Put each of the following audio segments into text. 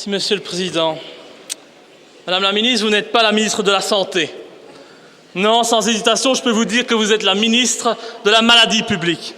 Merci, Monsieur le Président. Madame la ministre, vous n'êtes pas la ministre de la Santé. Non, sans hésitation, je peux vous dire que vous êtes la ministre de la maladie publique.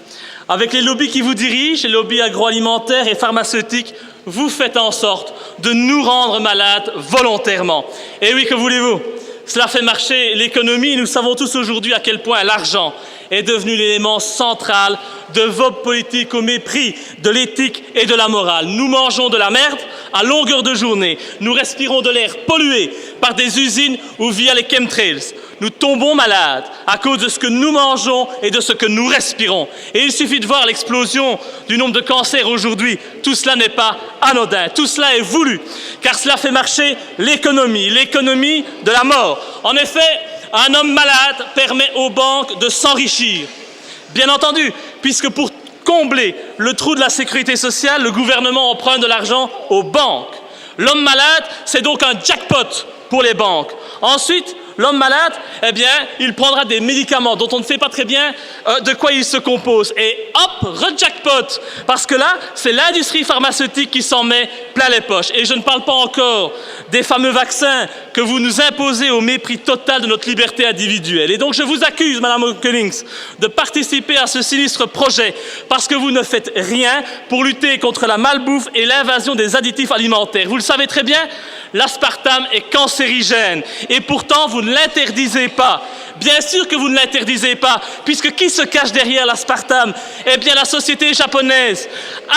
Avec les lobbies qui vous dirigent, les lobbies agroalimentaires et pharmaceutiques, vous faites en sorte de nous rendre malades volontairement. Et oui, que voulez-vous? Cela fait marcher l'économie et nous savons tous aujourd'hui à quel point l'argent est devenu l'élément central de vos politiques au mépris de l'éthique et de la morale. Nous mangeons de la merde à longueur de journée. Nous respirons de l'air pollué par des usines ou via les chemtrails. Nous tombons malades à cause de ce que nous mangeons et de ce que nous respirons. Et il suffit de voir l'explosion du nombre de cancers aujourd'hui. Tout cela n'est pas anodin. Tout cela est voulu, car cela fait marcher l'économie de la mort. En effet, un homme malade permet aux banques de s'enrichir. Bien entendu, puisque pour combler le trou de la sécurité sociale, le gouvernement emprunte de l'argent aux banques. L'homme malade, c'est donc un jackpot pour les banques. Ensuite, l'homme malade, eh bien, il prendra des médicaments dont on ne sait pas très bien de quoi ils se composent. Et hop, re-jackpot. Parce que là, c'est l'industrie pharmaceutique qui s'en met plein les poches. Et je ne parle pas encore des fameux vaccins que vous nous imposez au mépris total de notre liberté individuelle. Et donc, je vous accuse, Madame Koenings, de participer à ce sinistre projet parce que vous ne faites rien pour lutter contre la malbouffe et l'invasion des additifs alimentaires. Vous le savez très bien, l'aspartame est cancérigène. Et pourtant, vous ne l'interdisez pas. Bien sûr que vous ne l'interdisez pas, puisque qui se cache derrière l'aspartame? Eh bien, la société japonaise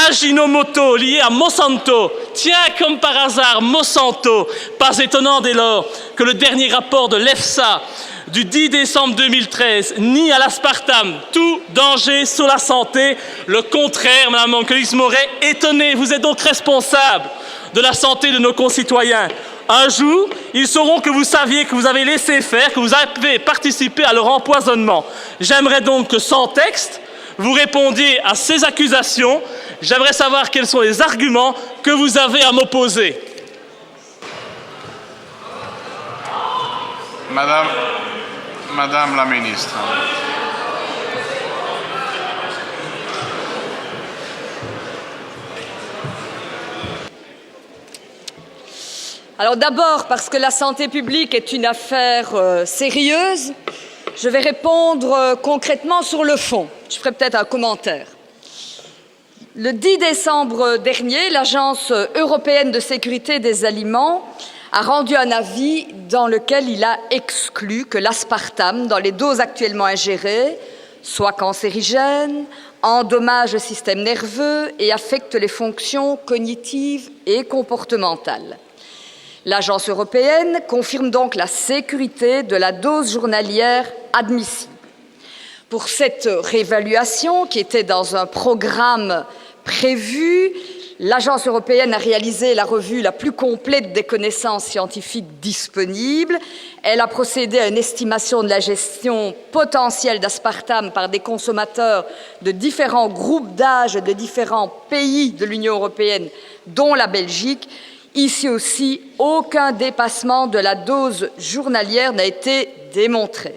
Ajinomoto, liée à Monsanto. Tiens, comme par hasard, Monsanto. Pas étonnant dès lors que le dernier rapport de l'EFSA du 10 décembre 2013 nie à l'aspartame tout danger sur la santé. Le contraire, Mme Koenings, m'aurait étonné. Vous êtes donc responsable de la santé de nos concitoyens. Un jour, ils sauront que vous saviez, que vous avez laissé faire, que vous avez participé à leur empoisonnement. J'aimerais donc que, sans texte, vous répondiez à ces accusations. J'aimerais savoir quels sont les arguments que vous avez à m'opposer. Madame la ministre. Alors d'abord, parce que la santé publique est une affaire sérieuse, je vais répondre concrètement sur le fond. Je ferai peut-être un commentaire. Le 10 décembre dernier, l'Agence européenne de sécurité des aliments a rendu un avis dans lequel il a exclu que l'aspartame, dans les doses actuellement ingérées, soit cancérigène, endommage le système nerveux et affecte les fonctions cognitives et comportementales. L'Agence européenne confirme donc la sécurité de la dose journalière admissible. Pour cette réévaluation, qui était dans un programme prévu, l'Agence européenne a réalisé la revue la plus complète des connaissances scientifiques disponibles. Elle a procédé à une estimation de la gestion potentielle d'aspartame par des consommateurs de différents groupes d'âge de différents pays de l'Union européenne, dont la Belgique. Ici aussi, aucun dépassement de la dose journalière n'a été démontré.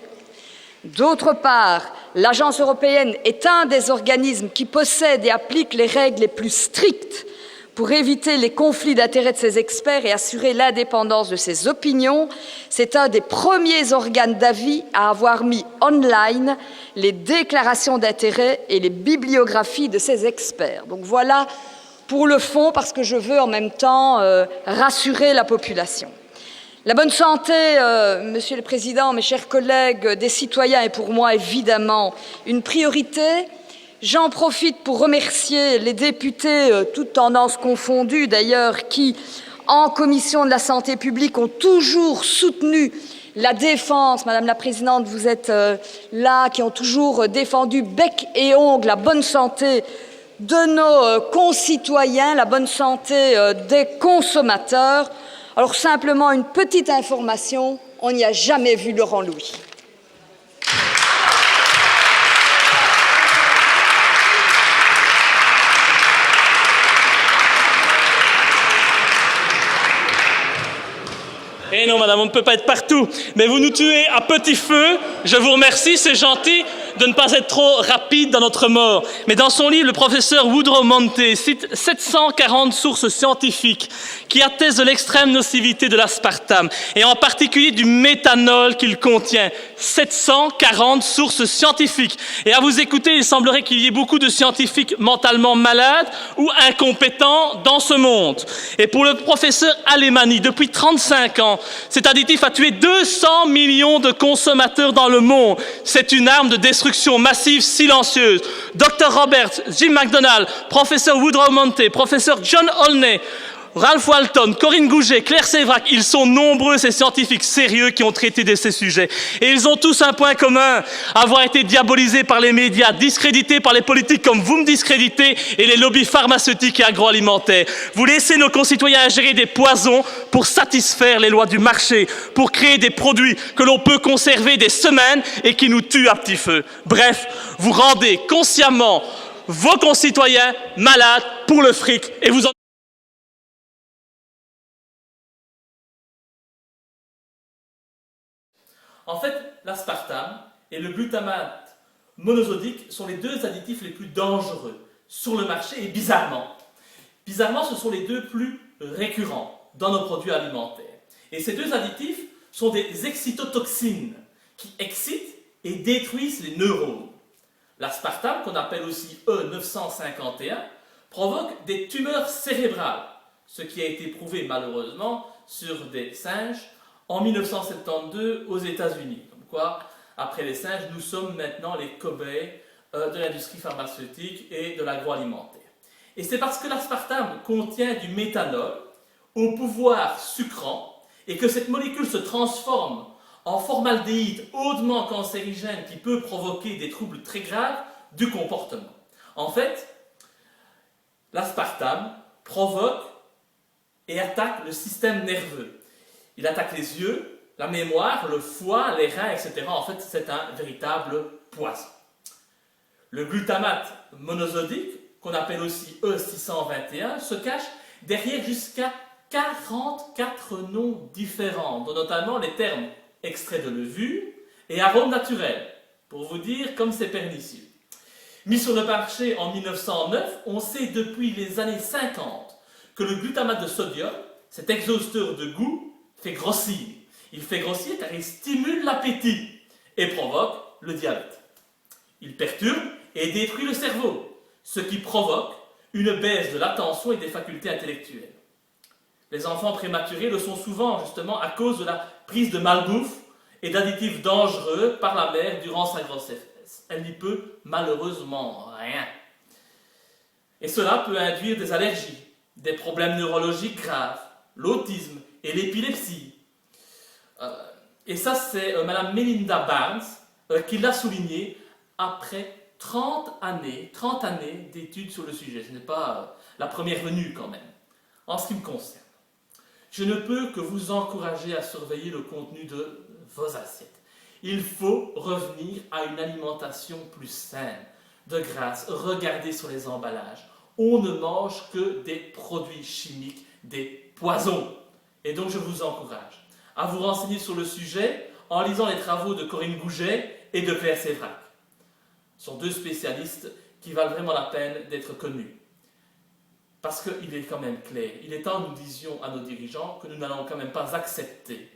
D'autre part, l'Agence européenne est un des organismes qui possède et applique les règles les plus strictes pour éviter les conflits d'intérêts de ses experts et assurer l'indépendance de ses opinions. C'est un des premiers organes d'avis à avoir mis online les déclarations d'intérêt et les bibliographies de ses experts. Donc voilà pour le fond, parce que je veux en même temps rassurer la population. La bonne santé, Monsieur le Président, mes chers collègues, des citoyens est pour moi évidemment une priorité. J'en profite pour remercier les députés, toutes tendances confondues d'ailleurs, qui, en commission de la santé publique, ont toujours soutenu la défense, Madame la Présidente, vous êtes là, qui ont toujours défendu bec et ongle la bonne santé de nos concitoyens, la bonne santé des consommateurs. Alors simplement une petite information, on n'y a jamais vu Laurent Louis. Eh non, madame, on ne peut pas être partout. Mais vous nous tuez à petit feu. Je vous remercie, c'est gentil. de ne pas être trop rapide dans notre mort. Mais dans son livre, le professeur Woodrow Monté cite 740 sources scientifiques qui attestent de l'extrême nocivité de l'aspartame, et en particulier du méthanol qu'il contient. 740 sources scientifiques. Et à vous écouter, il semblerait qu'il y ait beaucoup de scientifiques mentalement malades ou incompétents dans ce monde. Et pour le professeur Alemani, depuis 35 ans, cet additif a tué 200 millions de consommateurs dans le monde. C'est une arme de destruction massive silencieuse. Dr Roberts, Jim McDonald, professeur Woodrow Monté, professeur John Olney, Ralph Walton, Corinne Gouget, Claire Sévrac, ils sont nombreux ces scientifiques sérieux qui ont traité de ces sujets. Et ils ont tous un point commun, avoir été diabolisés par les médias, discrédités par les politiques comme vous me discréditez et les lobbies pharmaceutiques et agroalimentaires. Vous laissez nos concitoyens ingérer des poisons pour satisfaire les lois du marché, pour créer des produits que l'on peut conserver des semaines et qui nous tuent à petit feu. Bref, vous rendez consciemment vos concitoyens malades pour le fric et vous en... En fait, l'aspartame et le glutamate monosodique sont les deux additifs les plus dangereux sur le marché et bizarrement, ce sont les deux plus récurrents dans nos produits alimentaires. Et ces deux additifs sont des excitotoxines qui excitent et détruisent les neurones. L'aspartame, qu'on appelle aussi E951, provoque des tumeurs cérébrales, ce qui a été prouvé malheureusement sur des singes en 1972 aux États-Unis. Comme quoi, après les singes, nous sommes maintenant les cobayes de l'industrie pharmaceutique et de l'agroalimentaire. Et c'est parce que l'aspartame contient du méthanol au pouvoir sucrant et que cette molécule se transforme en formaldéhyde hautement cancérigène qui peut provoquer des troubles très graves du comportement. En fait, l'aspartame provoque et attaque le système nerveux. Il attaque les yeux, la mémoire, le foie, les reins, etc. En fait, c'est un véritable poison. Le glutamate monosodique, qu'on appelle aussi E621, se cache derrière jusqu'à 44 noms différents, dont notamment les termes extrait de levure et arôme naturel, pour vous dire comme c'est pernicieux. Mis sur le marché en 1909, on sait depuis les années 50 que le glutamate de sodium, cet exhausteur de goût, fait grossir. Il fait grossir car il stimule l'appétit et provoque le diabète. Il perturbe et détruit le cerveau, ce qui provoque une baisse de l'attention et des facultés intellectuelles. Les enfants prématurés le sont souvent justement à cause de la prise de malbouffe et d'additifs dangereux par la mère durant sa grossesse. Elle n'y peut malheureusement rien. Et cela peut induire des allergies, des problèmes neurologiques graves, l'autisme et l'épilepsie. Et ça, c'est Madame Melinda Barnes qui l'a souligné après 30 années d'études sur le sujet. Ce n'est pas la première venue quand même. En ce qui me concerne, je ne peux que vous encourager à surveiller le contenu de vos assiettes. Il faut revenir à une alimentation plus saine. De grâce, regardez sur les emballages. On ne mange que des produits chimiques, des poisons. Et donc je vous encourage à vous renseigner sur le sujet en lisant les travaux de Corinne Gouget et de Claire Sévrac. Ce sont deux spécialistes qui valent vraiment la peine d'être connus. Parce qu'il est quand même clair, il est temps que nous disions à nos dirigeants que nous n'allons quand même pas accepter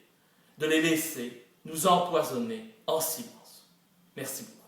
de les laisser nous empoisonner en silence. Merci beaucoup.